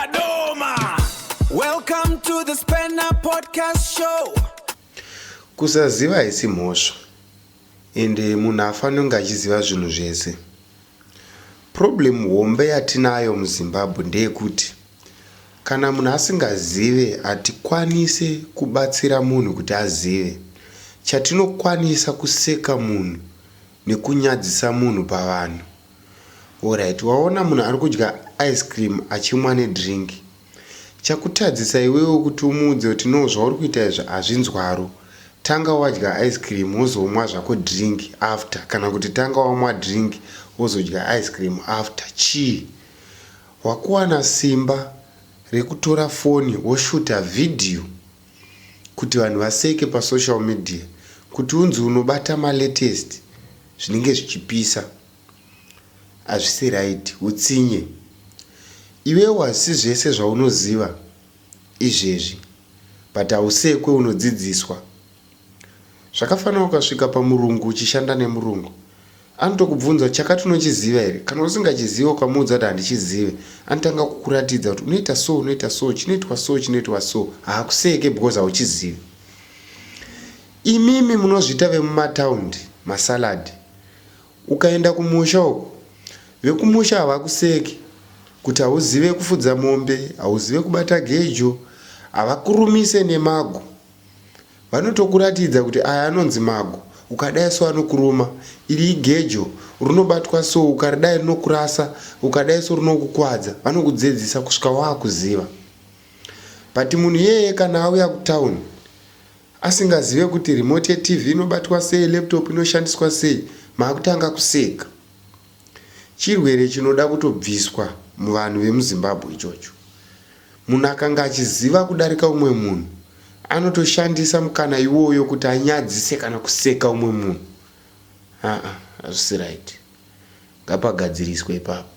Kadoma. Welcome to the Spanner Podcast Show. Kusaziva haisi mhosva, ende munhu afanira kunge achiziva zvinhu zvese. Problem hombe yatinayo muZimbabwe ndeyekuti kana munhu asingazive hatikwanise kubatsira munhu kuti azive. Chatinokwanisa kuseka munhu nekunyadzisa munhu pavanhu. Alright, waona munhu ari kudya ice cream achimwa nedrink. Chakutadzisa iwewe kuti umuudze kuti no zvauri kuita izvi hazvinzwaro. Tanga wadya ice cream wozomwa zvako drink after, kana kuti tanga wamwa drink wozodya ice cream after. Chii? Wakuwana simba rekutora foni woshuta video kuti vanhu vaseke pasocial media, kuti unzi unobata malatest zvinenge zvichipisa. Hazvisi right, utsinye. Iwewe hazisi zvese zvaunoziva izvezvi, but hausekwe unodzidziswa. Zvakafanira ukasvika pamurungu uchishanda nemurungu, anotokubvunza chakati unochiziva here. Kana usingachiziva ukamuudza kuti handichizive, anotanga kukuratidza kuti unoita so, unoita so, chinoitwa so, chinoitwa so. Haakuseke because hauchizivi. Imimi munozviita vemumataundi masalad. Ukaenda kumusha uko, vekumusha havakuseki kuti hauzive kufudza mombe, hauzive kubata gejo, havakurumise nemago. Vanotokuratidza kuti aya anonzi mago, ukadai so anokuruma, iri igejo runobatwa so, ukaridai rinokurasa, ukadai so rinokukwadza. Vanokudzidzisa kusvika wakuziva. But munhu yeye kana auya kutauni asingazive kuti remote TV inobatwa sei, laptop inoshandiswa sei, maakutanga kuseka. Chirwere chinoda kutobviswa muvanhu vemuZimbabwe ichocho. Munhu akanga achiziva kudarika umwe munhu anotoshandisa mukana iwoyo kuti anyadzise kana kuseka umwe munhu. Hazvisi right. Ngapagadziriswe ipapo.